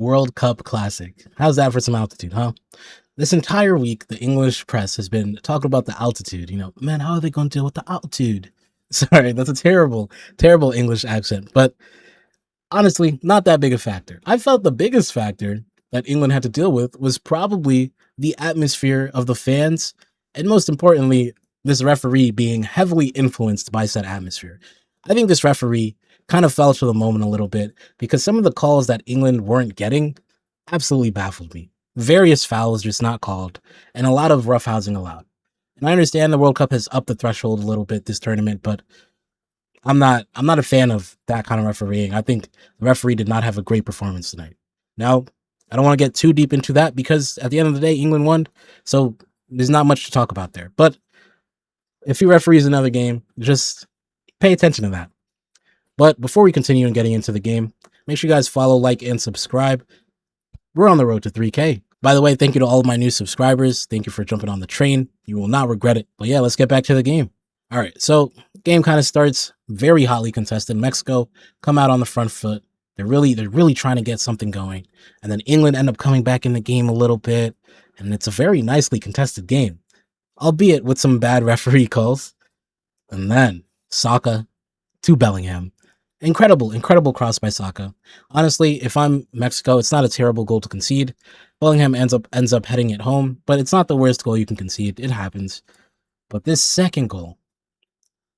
World Cup Classic. How's that for some altitude, huh? This entire week, the English press has been talking about the altitude. Man, how are they going to deal with the altitude? Sorry, that's a terrible, terrible English accent. But honestly, not that big a factor. I felt the biggest factor that England had to deal with was probably the atmosphere of the fans, and most importantly, this referee being heavily influenced by said atmosphere. I think this referee kind of fell to the moment a little bit because some of the calls that England weren't getting absolutely baffled me. Various fouls just not called, and a lot of roughhousing allowed. And I understand the World Cup has upped the threshold a little bit this tournament, but I'm not a fan of that kind of refereeing. I think the referee did not have a great performance tonight. Now, I don't want to get too deep into that because at the end of the day, England won, so there's not much to talk about there. But if he referees another game, just pay attention to that. But before we continue and getting into the game, make sure you guys follow, like, and subscribe. We're on the road to 3K. By the way, thank you to all of my new subscribers. Thank you for jumping on the train. You will not regret it. But yeah, let's get back to the game. All right, so game kind of starts very hotly contested. Mexico come out on the front foot. They're really trying to get something going. And then England end up coming back in the game a little bit. And it's a very nicely contested game, albeit with some bad referee calls. And then Saka to Bellingham. Incredible cross by Saka. Honestly, if I'm Mexico, it's not a terrible goal to concede. Bellingham ends up heading it home, but it's not the worst goal you can concede. It happens. But this second goal,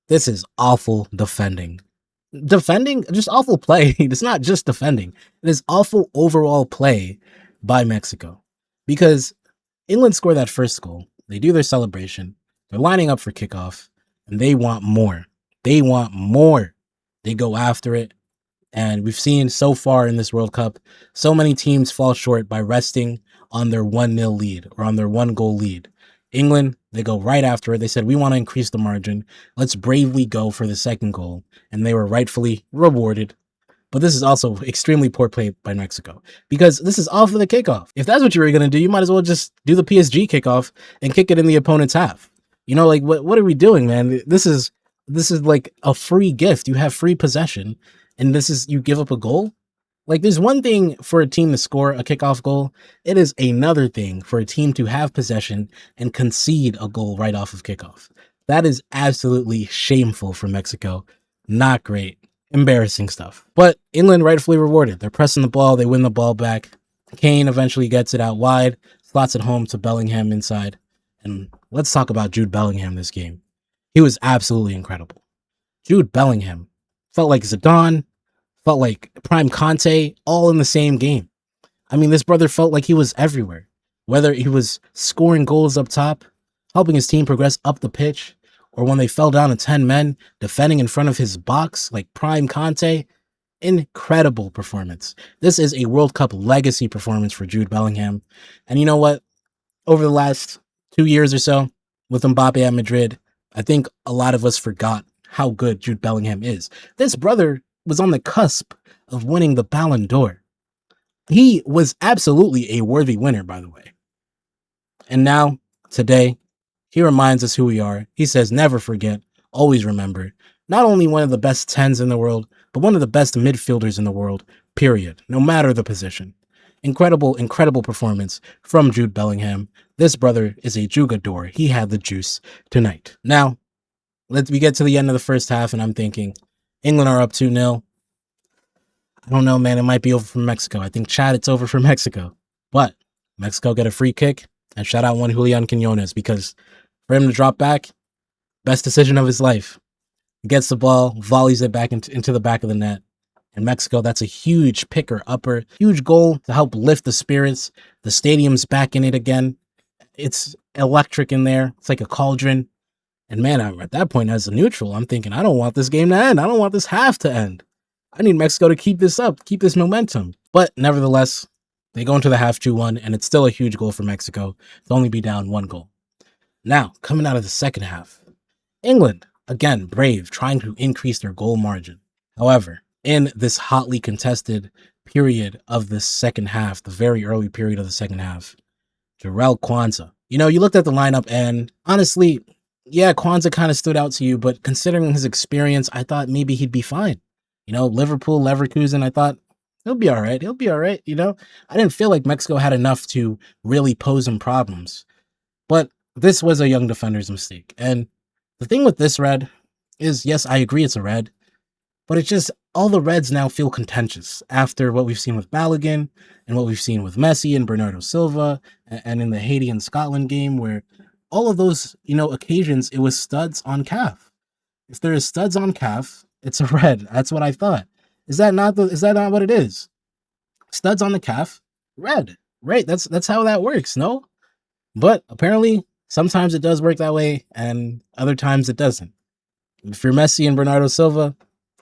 this is awful defending. Just awful play. It's not just defending. It is awful overall play by Mexico. Because England score that first goal. They do their celebration. They're lining up for kickoff, and they want more. They want more. They go after it. And we've seen so far in this World Cup, so many teams fall short by resting on their 1-0 lead or on their 1-goal lead. England, they go right after it. They said, we want to increase the margin. Let's bravely go for the second goal. And they were rightfully rewarded. But this is also extremely poor play by Mexico because this is off of the kickoff. If that's what you were going to do, you might as well just do the PSG kickoff and kick it in the opponent's half. What are we doing, man? This is like a free gift. You have free possession, and you give up a goal. Like, there's one thing for a team to score a kickoff goal. It is another thing for a team to have possession and concede a goal right off of kickoff. That is absolutely shameful for Mexico. Not great. Embarrassing stuff. But England rightfully rewarded. They're pressing the ball. They win the ball back. Kane eventually gets it out wide, slots it home to Bellingham inside. And let's talk about Jude Bellingham this game. He was absolutely incredible. Jude Bellingham felt like Zidane, felt like Prime Conte, all in the same game. I mean, this brother felt like he was everywhere. Whether he was scoring goals up top, helping his team progress up the pitch, or when they fell down to 10 men, defending in front of his box like Prime Conte. Incredible performance. This is a World Cup legacy performance for Jude Bellingham. And you know what? Over the last 2 years or so, with Mbappe at Madrid, I think a lot of us forgot how good Jude Bellingham is. This brother was on the cusp of winning the Ballon d'Or. He was absolutely a worthy winner, by the way. And now, today, he reminds us who we are. He says, never forget, always remember. Not only one of the best 10s in the world, but one of the best midfielders in the world, period. No matter the position. Incredible performance from Jude Bellingham. This brother is a jugador. He had the juice tonight. Now, we get to the end of the first half, and I'm thinking, England are up 2-0. I don't know, man. It might be over for Mexico. I think, Chad, it's over for Mexico. But Mexico get a free kick, and shout out one Julian Quinones, because for him to drop back, best decision of his life. He gets the ball, volleys it back into the back of the net. And Mexico, that's a huge picker-upper, huge goal to help lift the spirits. The stadium's back in it again. It's electric in there. It's like a cauldron. And man, at that point, as a neutral, I'm thinking, I don't want this game to end. I don't want this half to end. I need Mexico to keep this up, keep this momentum. But nevertheless, they go into the half 2-1, and it's still a huge goal for Mexico to only be down 1 goal. Now, coming out of the second half, England, again, brave, trying to increase their goal margin. However, in this hotly contested period of the second half, the very early period of the second half, Jarell Kwanzaa. You looked at the lineup, and honestly, yeah, Kwanzaa kind of stood out to you, but considering his experience, I thought maybe he'd be fine. Liverpool, Leverkusen, I thought He'll be all right. He'll be all right. I didn't feel like Mexico had enough to really pose him problems. But this was a young defender's mistake. And the thing with this red is, yes, I agree it's a red, but it's just all the reds now feel contentious after what we've seen with Balogun and what we've seen with Messi and Bernardo Silva and in the Haiti and Scotland game, where all of those, occasions, it was studs on calf. If there is studs on calf, it's a red. That's what I thought. Is that not what it is? Studs on the calf, red. Right. That's how that works, no? But apparently sometimes it does work that way and other times it doesn't. If you're Messi and Bernardo Silva,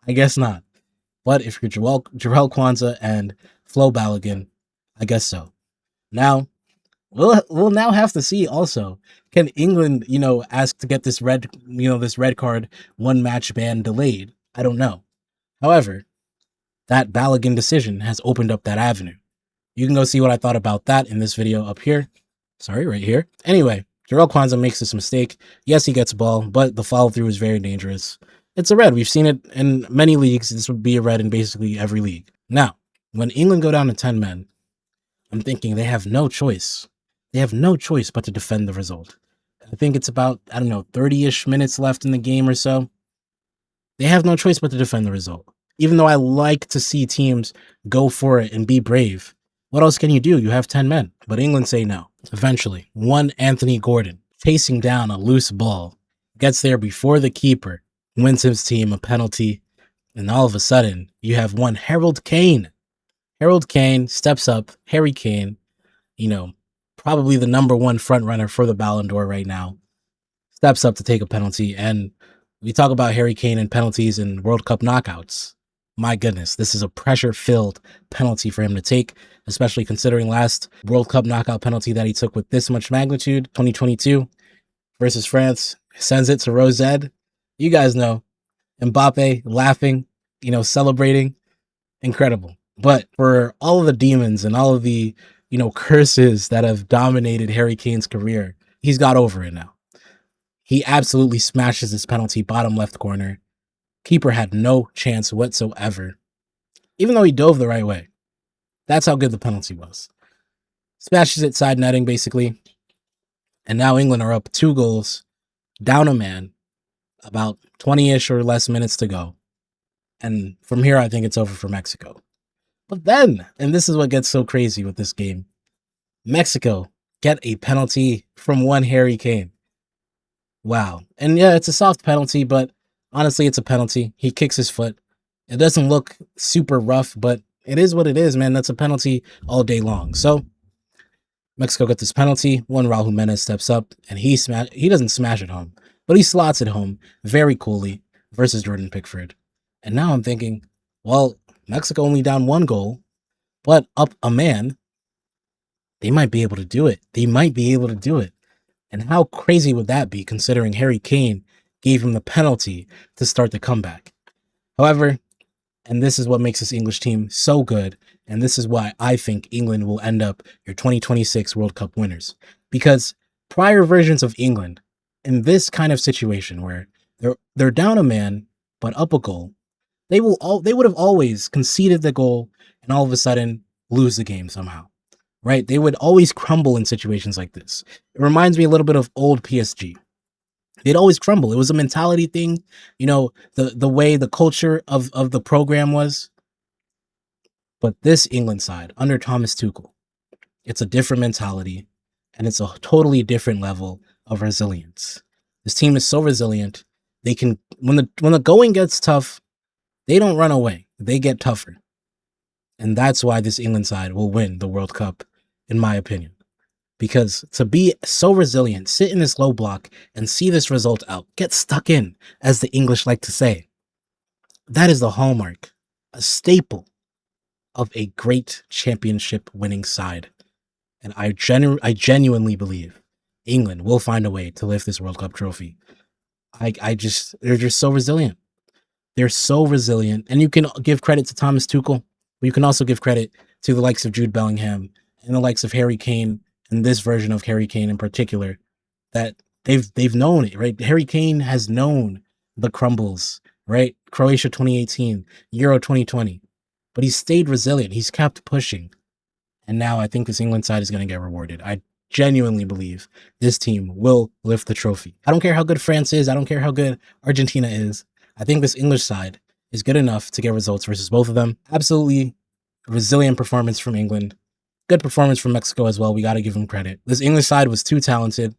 I guess not. But if you're Jarrell Kwanzaa and Flo Balogun, I guess so. Now, we'll now have to see also, can England, ask to get this red card 1 match ban delayed? I don't know. However, that Balogun decision has opened up that avenue. You can go see what I thought about that in this video up here. Sorry, right here. Anyway, Jarrell Kwanzaa makes this mistake. Yes, he gets a ball, but the follow through is very dangerous. It's a red. We've seen it in many leagues. This would be a red in basically every league. Now, when England go down to 10 men, I'm thinking they have no choice. They have no choice but to defend the result. I think it's about, 30-ish minutes left in the game or so. They have no choice but to defend the result. Even though I like to see teams go for it and be brave, what else can you do? You have 10 men. But England say no. Eventually, one Anthony Gordon, chasing down a loose ball, gets there before the keeper, wins his team a penalty, and all of a sudden, you have one Harold Kane. Harold Kane steps up. Harry Kane, probably the #1 front runner for the Ballon d'Or right now, steps up to take a penalty. And we talk about Harry Kane and penalties in World Cup knockouts. My goodness, this is a pressure-filled penalty for him to take, especially considering last World Cup knockout penalty that he took with this much magnitude, 2022 versus France, sends it to Rosed. You guys know, Mbappe laughing, celebrating, incredible. But for all of the demons and all of the, curses that have dominated Harry Kane's career, he's got over it now. He absolutely smashes this penalty, bottom left corner. Keeper had no chance whatsoever, even though he dove the right way. That's how good the penalty was. Smashes it side netting, basically. And now England are up 2 goals, down a man, about 20-ish or less minutes to go. And from here, I think it's over for Mexico. But then, and this is what gets so crazy with this game, Mexico get a penalty from one Harry Kane. Wow. And yeah, it's a soft penalty, but honestly, it's a penalty. He kicks his foot. It doesn't look super rough, but it is what it is, man. That's a penalty all day long. So Mexico got this penalty. One Raul Jimenez steps up, and he doesn't smash it home, but he slots it home very coolly versus Jordan Pickford. And now I'm thinking, well, Mexico only down 1 goal, but up a man. They might be able to do it. And how crazy would that be, considering Harry Kane gave him the penalty to start the comeback? However, and this is what makes this English team so good, and this is why I think England will end up your 2026 World Cup winners. Because prior versions of England, in this kind of situation where they're down a man but up a goal, they would have always conceded the goal and all of a sudden lose the game somehow. Right? They would always crumble in situations like this. It reminds me a little bit of old PSG. They'd always crumble. It was a mentality thing, the way the culture of the program was. But this England side, under Thomas Tuchel, it's a different mentality, and it's a totally different level of resilience. This team is so resilient. They can, when the going gets tough, they don't run away. They get tougher. And that's why this England side will win the World Cup, in my opinion. Because to be so resilient, sit in this low block and see this result out, get stuck in, as the English like to say, that is the hallmark, a staple of a great championship winning side. And I genuinely believe England will find a way to lift this World Cup trophy. They're just so resilient. They're so resilient. And you can give credit to Thomas Tuchel, but you can also give credit to the likes of Jude Bellingham and the likes of Harry Kane, and this version of Harry Kane in particular, that they've known it, right? Harry Kane has known the crumbles, right? Croatia 2018, Euro 2020. but he stayed resilient. He's kept pushing. And now I think this England side is going to get rewarded. I genuinely believe this team will lift the trophy. I don't care how good France is. I don't care how good Argentina is. I think this English side is good enough to get results versus both of them. Absolutely resilient performance from England. Good performance from Mexico as well. We got to give them credit. This English side was too talented.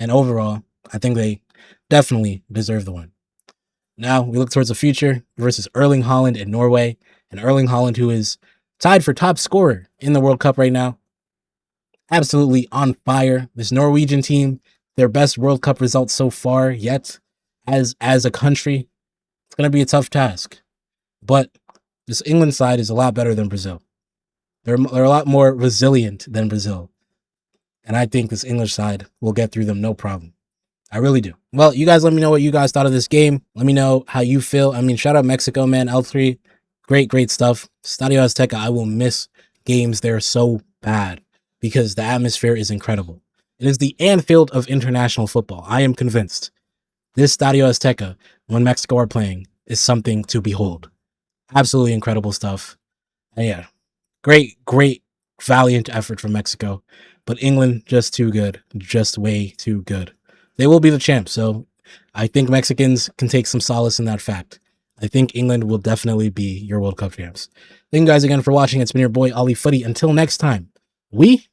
And overall, I think they definitely deserve the win. Now we look towards the future versus Erling Haaland in Norway. And Erling Haaland, who is tied for top scorer in the World Cup right now. Absolutely on fire. This Norwegian team, their best World Cup result so far yet as a country. It's going to be a tough task. But this England side is a lot better than Brazil. They're a lot more resilient than Brazil. And I think this English side will get through them no problem. I really do. Well, you guys let me know what you guys thought of this game. Let me know how you feel. I mean, shout out Mexico, man. L3, great stuff. Stadio Azteca, I will miss games there so bad because the atmosphere is incredible. It is the Anfield of international football. I am convinced. This Stadio Azteca, when Mexico are playing, is something to behold. Absolutely incredible stuff. And yeah, great, valiant effort from Mexico. But England, just too good. Just way too good. They will be the champs, so I think Mexicans can take some solace in that fact. I think England will definitely be your World Cup champs. Thank you guys again for watching. It's been your boy, Ollie Footy. Until next time, we